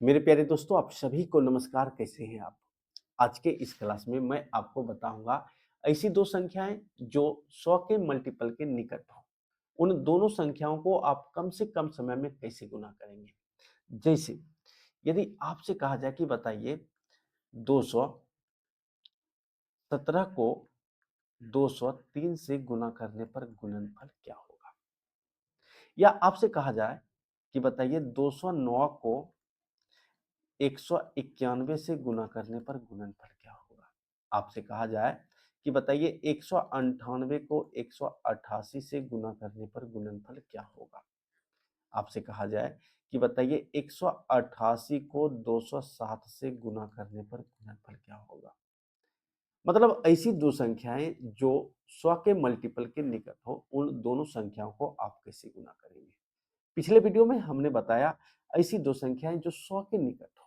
मेरे प्यारे दोस्तों, आप सभी को नमस्कार। कैसे हैं आप? आज के इस क्लास में मैं आपको बताऊंगा ऐसी दो संख्याएं जो 100 के मल्टीपल के निकट हो। उन दोनों संख्याओं को आप कम से कम समय में कैसे गुना करेंगे। जैसे यदि आपसे कहा जाए कि बताइए 217 को 203 से गुना करने पर गुणनफल क्या होगा, या आपसे कहा जाए कि बताइए 209 को 191 से गुना करने पर गुणनफल क्या होगा। आपसे कहा जाए कि बताइए 198 को 188 से गुना करने पर गुणनफल क्या होगा। आपसे कहा जाए कि बताइए 188 को 207 से गुना करने पर गुणनफल क्या होगा। मतलब ऐसी दो संख्याएं जो 100 के मल्टीपल के निकट हो, उन दोनों संख्याओं को आप कैसे गुना करेंगे। पिछले वीडियो में हमने बताया ऐसी दो संख्याएं जो 100 के निकट हो,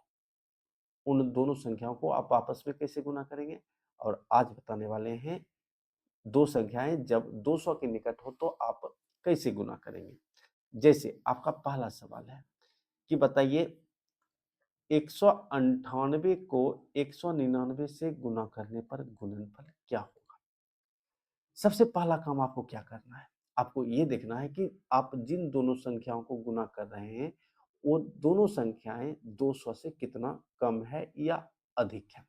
उन दोनों संख्याओं को आप आपस में कैसे गुना करेंगे। और आज बताने वाले हैं दो संख्याएं जब 200 के निकट हो तो आप कैसे गुना करेंगे। जैसे आपका पहला सवाल है कि बताइए 198 को 199 से गुना करने पर गुणनफल क्या होगा। सबसे पहला काम आपको क्या करना है, आपको ये देखना है कि आप जिन दोनों संख्याओं को गुना कर रहे हैं वो दोनों संख्याएं 200 से कितना कम है या अधिक है।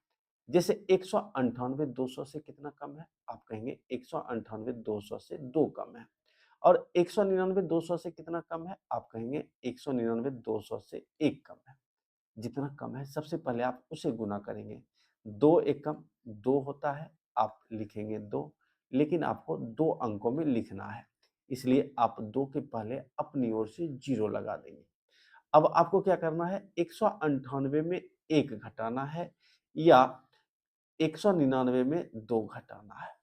जैसे 198 200 से कितना कम है, आप कहेंगे 198 200 से 2 कम है। और 199 200 से कितना कम है, आप कहेंगे 199 200 से 1 कम है। जितना कम है सबसे पहले आप उसे गुना करेंगे। 2 एकम 2 होता है, आप लिखेंगे 2, लेकिन आपको 2 अंकों में लिखना है, इसलिए आप 2 के पहले अपनी ओर से 0 लगा देंगे। अब आपको क्या करना है, 198 में 1 घटाना है या 199 में 2 घटाना है।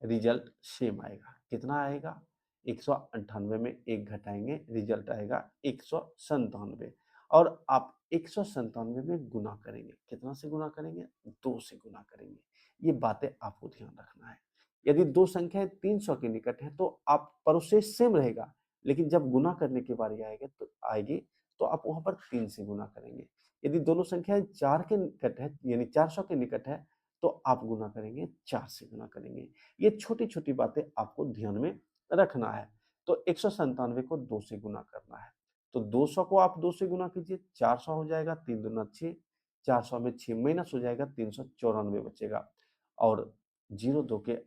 रिजल्ट सेम आएगा। कितना आएगा, 198 में 1 घटाएंगे, रिजल्ट आएगा 197। और आप 197 में गुना करेंगे, कितना से गुना करेंगे, 2 से गुना करेंगे। ये बातें आपको ध्यान रखना है। यदि दो संख्याएं 300 के निकट है तो आप प्रोसेस सेम रहेगा, लेकिन जब गुना करने की बारी आएगी तो आप वहां पर 3 से गुना करेंगे। यदि दोनों संख्याएं 4 के निकट है यानी 400 के निकट है तो आप गुना करेंगे 4 से गुना करेंगे। ये छोटी-छोटी बातें आपको ध्यान में रखना है। तो 197 को 2 से गुना करना है। तो 200 को आप 2 से गुना कीजिए, 400 हो जाएगा, 3 दूना 6, 400 में 6 माइनस हो जाएगा, 394 बचेगा। और 0 2 के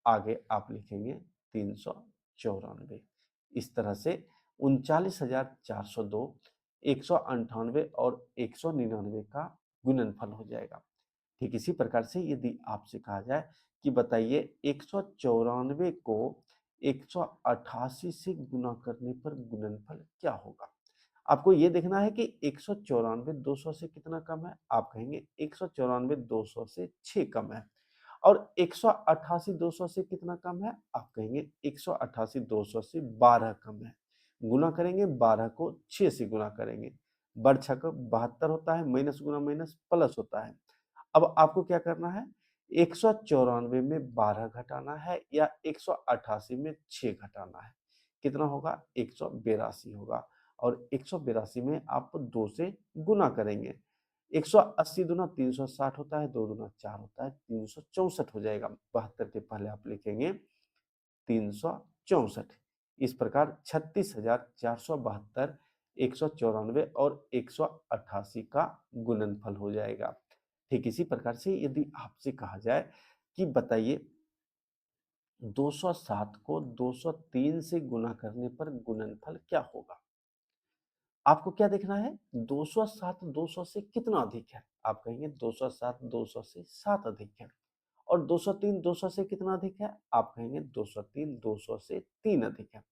आगे आप लिखेंगे 394। इस तरह से 39,402, 198 और 199 का गुणनफल हो जाएगा। ठीक इसी प्रकार से यदि आपसे कहा जाए कि बताइए 194 को 188 से गुना करने पर गुणनफल क्या होगा। आपको ये देखना है कि 194 200 से कितना कम है, आप कहेंगे 194 200 से 6 कम है। और 188 200 से कितना कम है, आप कहेंगे 188 200 से 12 कम है। गुना करेंगे, 12 को 6 से गुना करेंगे, बढ़ छक 72 होता है, माइनस गुना माइनस प्लस होता है। अब आपको क्या करना है, 194 में 12 घटाना है या 188 में 6 घटाना है। कितना होगा, 182 होगा। और 182 में आप 2 से गुना करेंगे। 180 दूना 360 होता है, 2 दूना 4 होता है, 364 हो जाएगा। 72 के पहले आप लिखेंगे 364। इस प्रकार 36,472, 194 और 188 का गुणनफल हो जाएगा। ठीक इसी प्रकार से यदि आपसे कहा जाए कि बताइए 207 को 203 से गुना करने पर गुणनफल क्या होगा। आपको क्या देखना है, 207 200 से कितना अधिक है, आप कहेंगे 207 200 से 7 अधिक है। और 203 200 से कितना अधिक है, आप कहेंगे 203 200 से 3 अधिक है।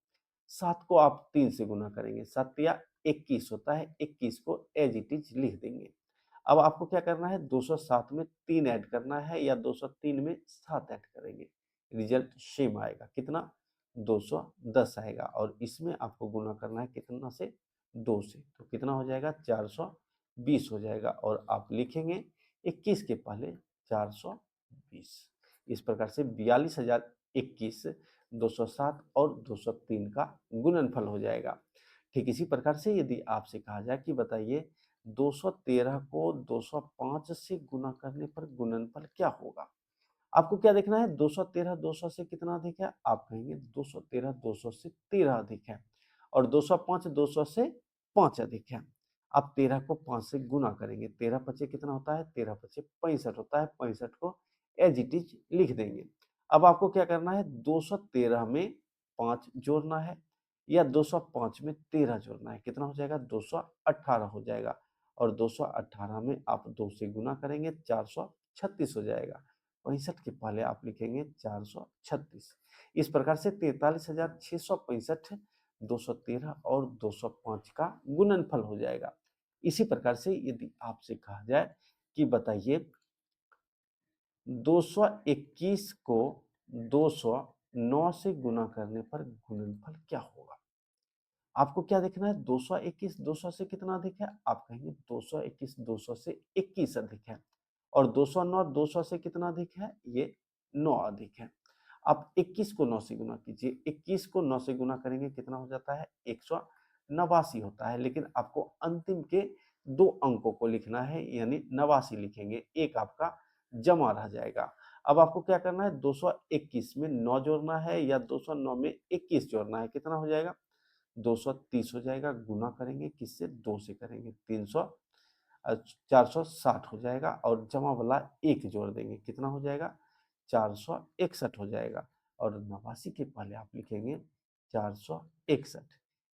7 को आप 3 से गुना करेंगे, 7 या 21 होता है, 21 को एज इट इज लिख देंगे। अब आपको क्या करना है, 207 में 3 ऐड करना है या 203 में 7 ऐड करेंगे, रिजल्ट सेम आएगा। कितना, 210 आएगा। और इसमें आपको गुना करना है कितना से, 2 से, तो कितना हो जाएगा, 420 हो जाएगा। और आप लिखेंगे 21 के पहले 420। इस प्रकार से 42,021 207 और 203 का गुणनफल हो जाएगा। ठीक इसी प्रकार से यदि आपसे कहा जाए कि बताइए 213 को 205 से गुना करने पर गुणनफल क्या होगा? आपको क्या देखना है? 213 200 से कितना अधिक है? आप कहेंगे 213 200 से 13 अधिक है और 205 200 से 5 अधिक है। आप 13 को 5 से गुना करेंगे। 13 पचे कितना होता है? 13 पचे 65 होता है। 65 को एज इट इज लिख देंगे। अब आपको क्या करना है? 213 में 5 जोड़ना है या 205 में 13 जोड़ना है। कितना हो जाएगा? 218 हो जाएगा और 218 में आप 2 से गुना करेंगे 436 हो जाएगा। 65 के पहले आप लिखेंगे 436। इस प्रकार से 43,665 213 और 205 का गुणनफल हो जाएगा। इसी प्रकार से यदि आपसे कहा जाए कि बताइए 221 को 209 से गुना करने पर गुणनफल क्या होगा? आपको क्या देखना है? 221 200 से कितना अधिक है? आप कहेंगे 221 200 से 21 अधिक है और 209 200 से कितना अधिक है? ये 9 अधिक है। आप 21 को 9 से गुना कीजिए। 21 को 9 से गुना करेंगे कितना हो जाता है? 189 होता है, लेकिन आपको अंतिम के 2 अंकों को लिखना है, यानी 89 लिखेंगे। एक आपका जमा रह जाएगा। अब आपको क्या करना है? 221 में 9 जोड़ना है या 209 में 21 जोड़ना है। कितना हो जाएगा? 230 हो जाएगा। गुना करेंगे किससे? 2 से करेंगे। 460 हो जाएगा और जमा वाला 1 जोड़ देंगे। कितना हो जाएगा? 461 हो जाएगा और 89 के पहले आप लिखेंगे 461।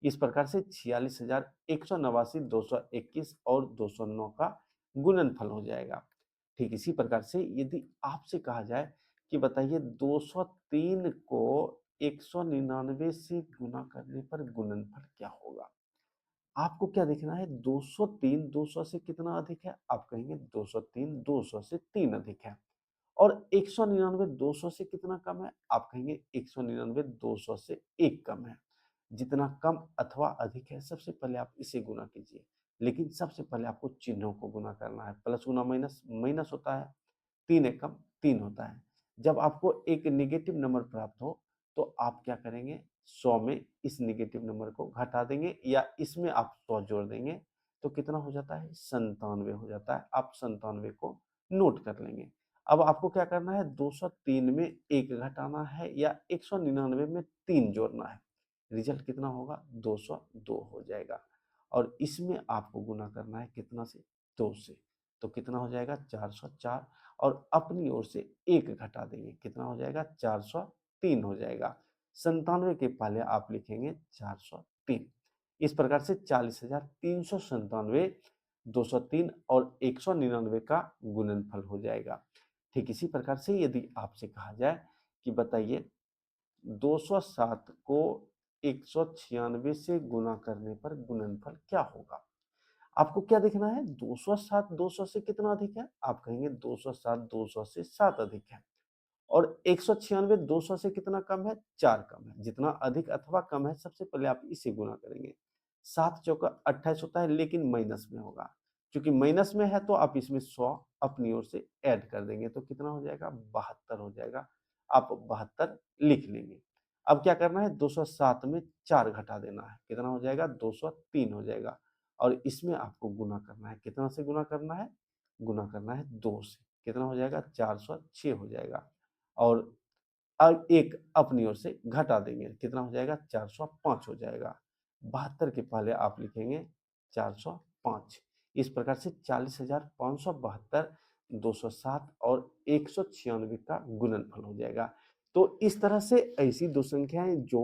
इस प्रकार से 46,189 221 और 209 का गुणनफल हो जाएगा। ठीक इसी प्रकार से यदि आपसे कहा जाए कि बताइए 203 को 199 से गुना करने पर गुणनफल क्या होगा? आपको क्या देखना है? 203 200 से कितना अधिक है? आप कहेंगे 203 200 से 3 अधिक है और 199 200 से कितना कम है? आप कहेंगे 199 200 से 1 कम है। जितना कम अथवा अधिक है, सबसे पहले आप इसे गुना कीजिए, लेकिन सबसे पहले आपको चिन्हों को गुना करना है। प्लस गुना माइनस, माइनस होता है, 3 एकम 3 होता है। जब आपको एक नेगेटिव नंबर प्राप्त हो तो आप क्या करेंगे? 100 में इस नेगेटिव नंबर को घटा देंगे या इसमें आप 100 जोड़ देंगे तो कितना हो जाता है? 97 हो जाता है। आप 97 को नोट कर लेंगे। अब आपको क्या करना है? 203 में 1 घटाना है या 199 में 3 जोड़ना है। रिजल्ट कितना होगा? 202 हो जाएगा और इसमें आपको गुना करना है कितना से? 2 से। तो कितना हो जाएगा? 404 और अपनी ओर से 1 घटा देंगे। कितना हो जाएगा? 403 हो जाएगा। 97 के पहले आप लिखेंगे 403। इस प्रकार से 40,397 203 और 199 का गुणनफल हो जाएगा। ठीक इसी प्रकार से यदि आपसे कहा जाए कि बताइए 207 को 196 से गुना करने पर गुणनफल क्या होगा? आपको क्या देखना है? 207 200 से कितना अधिक है? आप कहेंगे 207 200 से 7 अधिक है और 196 200 से कितना कम है? 4 कम है। जितना अधिक अथवा कम है, सबसे पहले आप इसे गुना करेंगे। 7 चौका 28 होता है, लेकिन माइनस में होगा। क्योंकि माइनस में है तो आप इसमें 100 अपनी ओर से ऐड कर देंगे तो कितना हो जाएगा? 72 हो जाएगा। आप 72 लिख लेंगे। अब क्या करना है? 207 में 4 घटा देना है। कितना हो जाएगा? 203 हो जाएगा और इसमें आपको गुना करना है। कितना से गुना करना है? गुना करना है 2 से। कितना हो जाएगा? 406 हो जाएगा और एक अपनी ओर से घटा देंगे। कितना हो जाएगा? 405 हो जाएगा। 72 के पहले आप लिखेंगे 405। इस प्रकार से 40,572 207 और 196 का गुणनफल हो जाएगा। तो इस तरह से ऐसी दो संख्याएं जो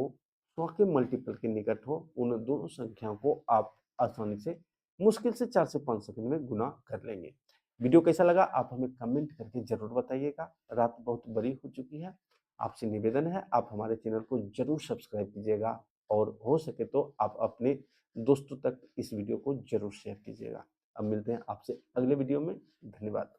100 के मल्टीपल के निकट हो, उन दोनों संख्याओं को आप आसानी से मुश्किल से 4 से 5 सेकंड में गुना कर लेंगे। वीडियो कैसा लगा आप हमें कमेंट करके जरूर बताइएगा। रात बहुत बड़ी हो चुकी है, आपसे निवेदन है आप हमारे चैनल को जरूर सब्सक्राइब कीजिएगा और हो सके तो आप अपने दोस्तों तक इस वीडियो को जरूर शेयर कीजिएगा। अब मिलते हैं आपसे अगले वीडियो में। धन्यवाद।